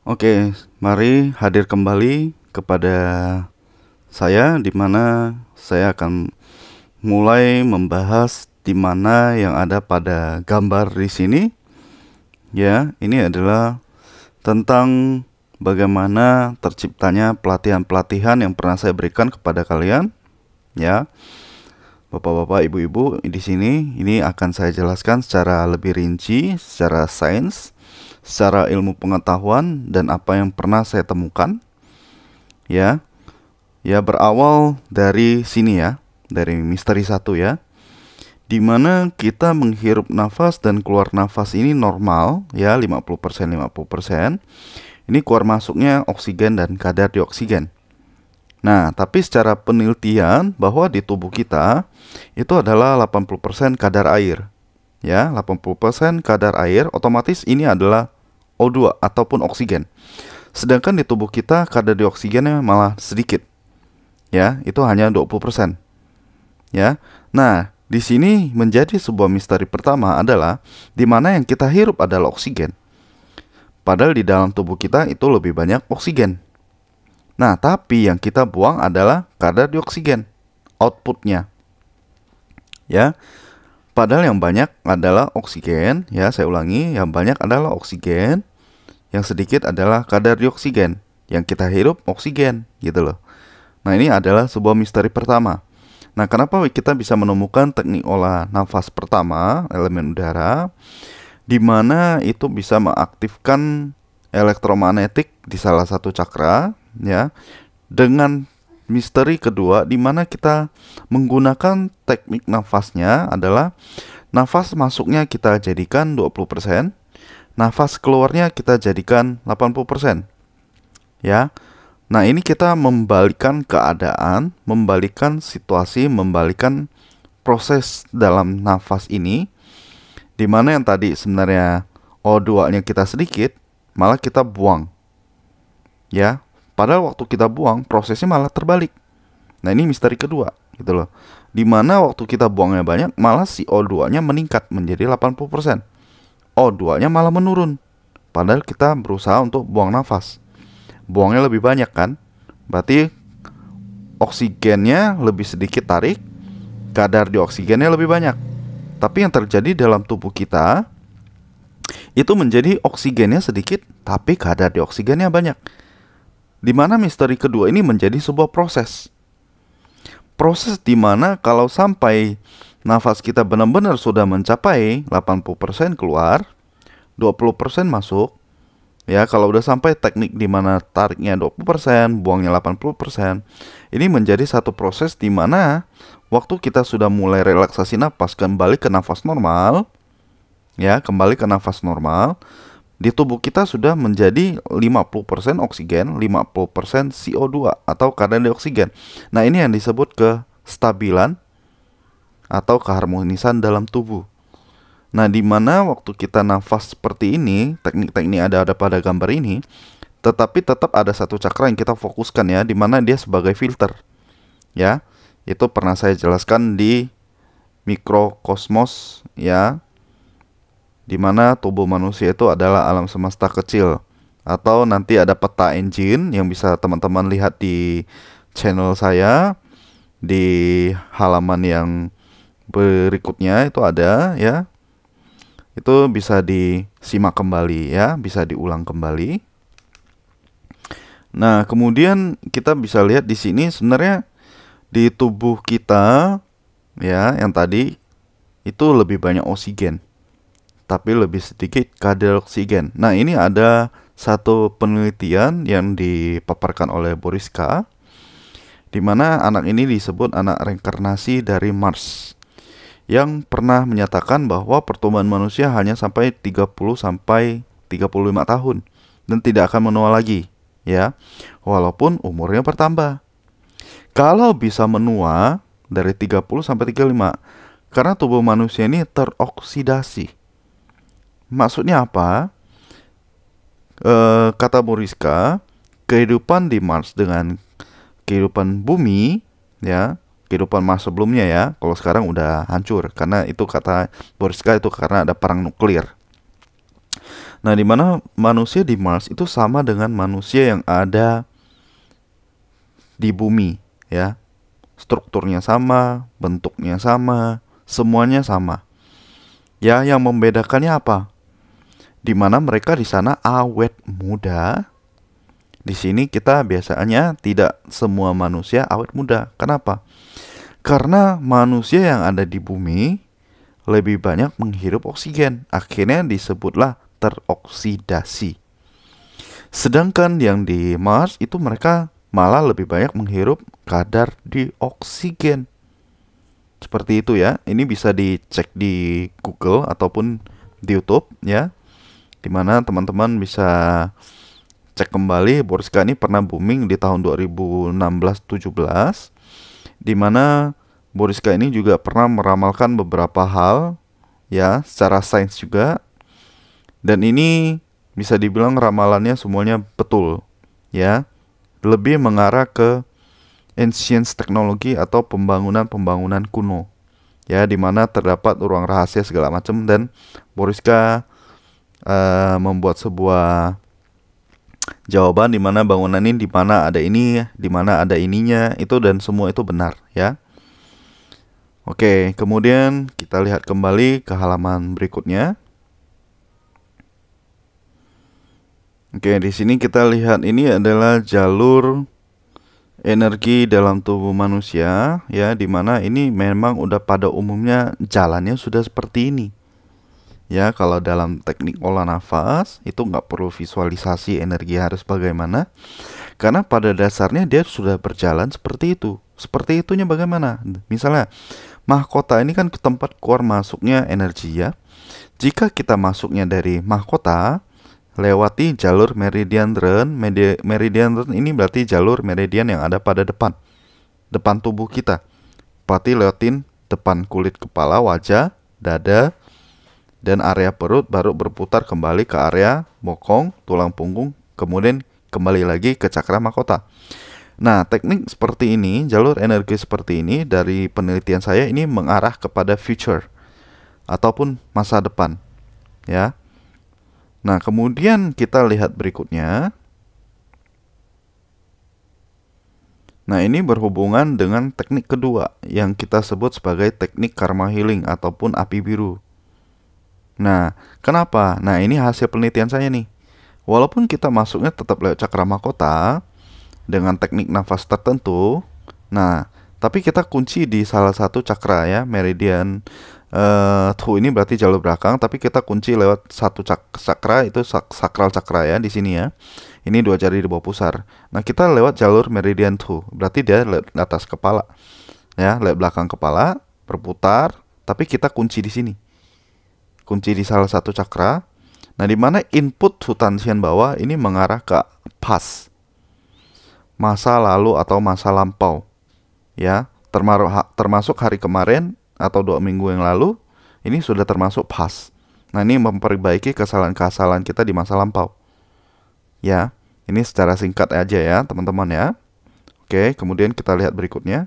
Oke, mari hadir kembali kepada saya di mana saya akan mulai membahas di mana yang ada pada gambar di sini. Ya, ini adalah tentang bagaimana terciptanya pelatihan-pelatihan yang pernah saya berikan kepada kalian. Ya, Bapak-bapak, ibu-ibu di sini ini akan saya jelaskan secara lebih rinci, secara sains, secara ilmu pengetahuan dan apa yang pernah saya temukan. Ya, ya berawal dari sini ya, dari misteri 1 ya. Di mana kita menghirup nafas dan keluar nafas ini normal ya, 50% 50%. Ini keluar masuknya oksigen dan kadar dioksigen. Nah, tapi secara penelitian bahwa di tubuh kita itu adalah 80% kadar air. Ya, 80% kadar air, otomatis ini adalah O2 ataupun oksigen. Sedangkan di tubuh kita kadar dioksigennya malah sedikit. Ya, itu hanya 20%. Ya. Nah, di sini menjadi sebuah misteri pertama adalah di mana yang kita hirup adalah oksigen. Padahal di dalam tubuh kita itu lebih banyak oksigen. Nah, tapi yang kita buang adalah kadar dioksigen, outputnya. Ya, padahal yang banyak adalah oksigen. Ya, saya ulangi, yang banyak adalah oksigen, yang sedikit adalah kadar dioksigen. Yang kita hirup oksigen, gitu loh. Nah, ini adalah sebuah misteri pertama. Nah, kenapa kita bisa menemukan teknik olah nafas pertama, elemen udara, di mana itu bisa mengaktifkan elektromagnetik di salah satu cakra, ya. Dengan misteri kedua di mana kita menggunakan teknik nafasnya adalah nafas masuknya kita jadikan 20%, nafas keluarnya kita jadikan 80%. Ya. Nah, ini kita membalikan keadaan, membalikan situasi, membalikan proses dalam nafas ini, di mana yang tadi sebenarnya O2-nya kita sedikit, malah kita buang. Ya, padahal waktu kita buang prosesnya malah terbalik. Nah, ini misteri kedua, gitu loh. Di mana waktu kita buangnya banyak, malah si O2-nya meningkat menjadi 80%. O2-nya malah menurun. Padahal kita berusaha untuk buang nafas. Buangnya lebih banyak kan? Berarti oksigennya lebih sedikit tarik, kadar dioksigennya lebih banyak. Tapi yang terjadi dalam tubuh kita itu menjadi oksigennya sedikit, tapi kadar dioksigennya banyak. Di mana misteri kedua ini menjadi sebuah proses. Proses di mana kalau sampai nafas kita benar-benar sudah mencapai 80% keluar, 20% masuk. Ya, kalau udah sampai teknik di mana tariknya 20%, buangnya 80%, ini menjadi satu proses di mana waktu kita sudah mulai relaksasi napas, kembali ke nafas normal, ya, kembali ke nafas normal, di tubuh kita sudah menjadi 50% oksigen, 50% CO2 atau kadar dioksigen. Nah, ini yang disebut kestabilan atau keharmonisan dalam tubuh. Nah, di mana waktu kita nafas seperti ini, teknik-teknik ada pada gambar ini, tetapi tetap ada satu cakra yang kita fokuskan ya, di mana dia sebagai filter. Ya, itu pernah saya jelaskan di mikrokosmos ya, di mana tubuh manusia itu adalah alam semesta kecil. Atau nanti ada peta engine yang bisa teman-teman lihat di channel saya di halaman yang berikutnya itu ada ya. Itu bisa disimak kembali ya, bisa diulang kembali. Nah, kemudian kita bisa lihat di sini sebenarnya di tubuh kita ya, yang tadi itu lebih banyak oksigen, tapi lebih sedikit kadar oksigen. Nah, ini ada satu penelitian yang dipaparkan oleh Boris K, di mana anak ini disebut anak reinkarnasi dari Mars, yang pernah menyatakan bahwa pertumbuhan manusia hanya sampai 30 sampai 35 tahun dan tidak akan menua lagi, ya. Walaupun umurnya bertambah. Kalau bisa menua dari 30 sampai 35, karena tubuh manusia ini teroksidasi. Maksudnya apa? Kata Boriska, kehidupan di Mars dengan kehidupan bumi, ya, kehidupan Mars sebelumnya ya, kalau sekarang udah hancur karena itu kata Boriska itu karena ada perang nuklir. Nah, di mana manusia di Mars itu sama dengan manusia yang ada di bumi, ya. Strukturnya sama, bentuknya sama, semuanya sama. Ya, yang membedakannya apa? Di mana mereka di sana awet muda. Di sini kita biasanya tidak semua manusia awet muda. Kenapa? Karena manusia yang ada di bumi lebih banyak menghirup oksigen. Akhirnya disebutlah teroksidasi. Sedangkan yang di Mars itu mereka malah lebih banyak menghirup kadar dioksigen. Seperti itu ya. Ini bisa dicek di Google ataupun di YouTube ya. Dimana teman-teman bisa cek kembali Boriska ini pernah booming di tahun 2016-17, dimana Boriska ini juga pernah meramalkan beberapa hal ya secara sains juga, dan ini bisa dibilang ramalannya semuanya betul ya, lebih mengarah ke ancient teknologi atau pembangunan kuno ya, dimana terdapat ruang rahasia segala macam, dan Boriska membuat sebuah jawaban di mana bangunan ini di mana ada ini, di mana ada ininya, itu dan semua itu benar ya. Oke, kemudian kita lihat kembali ke halaman berikutnya. Oke, di sini kita lihat ini adalah jalur energi dalam tubuh manusia ya, di mana ini memang udah pada umumnya jalannya sudah seperti ini. Ya, kalau dalam teknik olah nafas itu nggak perlu visualisasi energi harus bagaimana, karena pada dasarnya dia sudah berjalan seperti itu. Seperti itunya bagaimana? Misalnya, mahkota ini kan ke tempat keluar masuknya energi ya. Jika kita masuknya dari mahkota, lewati jalur meridian Rhön. Meridian Rhön ini berarti jalur meridian yang ada pada depan tubuh kita. Berarti lewatin depan kulit kepala, wajah, dada, dan area perut, baru berputar kembali ke area bokong, tulang punggung, kemudian kembali lagi ke cakra mahkota. Nah, teknik seperti ini, jalur energi seperti ini dari penelitian saya ini mengarah kepada future ataupun masa depan ya. Nah, kemudian kita lihat berikutnya. Nah, ini berhubungan dengan teknik kedua yang kita sebut sebagai teknik karma healing ataupun api biru. Nah, kenapa? Nah, ini hasil penelitian saya nih. Walaupun kita masuknya tetap lewat cakra mahkota dengan teknik nafas tertentu, nah, tapi kita kunci di salah satu cakra ya, meridian tuh ini berarti jalur belakang, tapi kita kunci lewat satu cakra, itu sakral cakra ya di sini ya. Ini dua jari di bawah pusar. Nah, kita lewat jalur meridian tuh, berarti dia lewat atas kepala. Ya, lewat belakang kepala, berputar, tapi kita kunci di sini. Kunci di salah satu cakra. Nah, di mana input Sutansian bawah ini mengarah ke past, masa lalu atau masa lampau. Ya, termasuk hari kemarin atau 2 minggu yang lalu, ini sudah termasuk past. Nah, ini memperbaiki kesalahan-kesalahan kita di masa lampau. Ya, ini secara singkat aja ya, teman-teman ya. Oke, kemudian kita lihat berikutnya.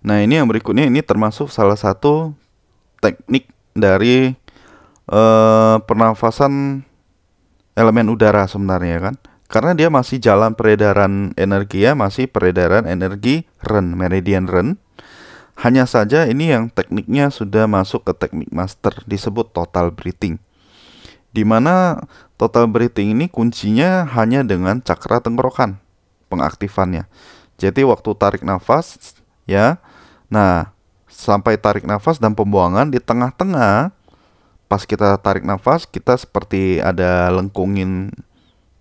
Nah, ini yang berikutnya ini termasuk salah satu teknik dari pernafasan elemen udara sebenarnya kan, karena dia masih jalan peredaran energi ya, masih peredaran energi Rhön, meridian Rhön. Hanya saja ini yang tekniknya sudah masuk ke teknik master, disebut total breathing, dimana total breathing ini kuncinya hanya dengan cakra tenggorokan pengaktifannya. Jadi waktu tarik nafas ya, nah sampai tarik nafas dan pembuangan di tengah-tengah, pas kita tarik nafas kita seperti ada lengkungin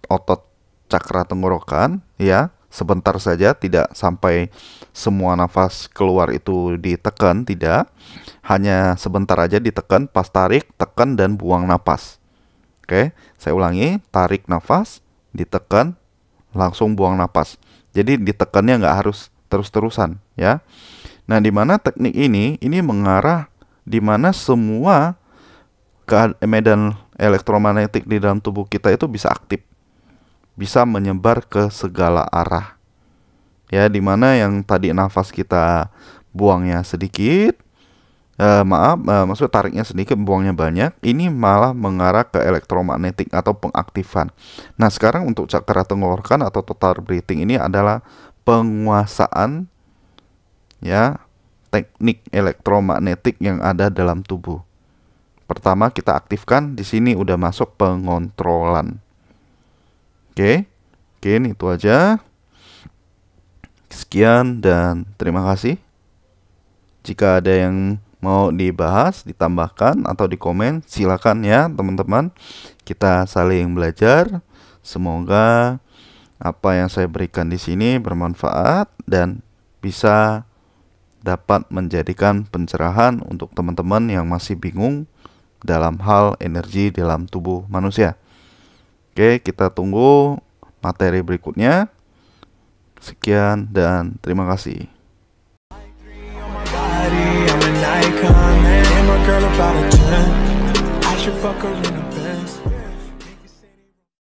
otot cakra tenggorokan ya, sebentar saja, tidak sampai semua nafas keluar itu ditekan, tidak, hanya sebentar aja ditekan, pas tarik, tekan, dan buang nafas. Oke, saya ulangi, tarik nafas, ditekan, langsung buang nafas. Jadi ditekannya nggak harus terus-terusan ya. Nah, di mana teknik ini mengarah di mana semua medan elektromagnetik di dalam tubuh kita itu bisa aktif, bisa menyebar ke segala arah. Ya, di mana yang tadi nafas kita buangnya sedikit, maksudnya tariknya sedikit, buangnya banyak, ini malah mengarah ke elektromagnetik atau pengaktifan. Nah, sekarang untuk cakra tenggorokan atau total breathing ini adalah penguasaan ya teknik elektromagnetik yang ada dalam tubuh. Pertama kita aktifkan, di sini udah masuk pengontrolan. Oke, mungkin itu aja. Sekian dan terima kasih. Jika ada yang mau dibahas, ditambahkan atau di komen, silakan ya teman-teman. Kita saling belajar. Semoga apa yang saya berikan di sini bermanfaat dan bisa dapat menjadikan pencerahan untuk teman-teman yang masih bingung dalam hal energi dalam tubuh manusia. Oke, kita tunggu materi berikutnya. Sekian dan terima kasih. I'm an icon, man. I'm a girl about a 10. I should fuck her in a Benz.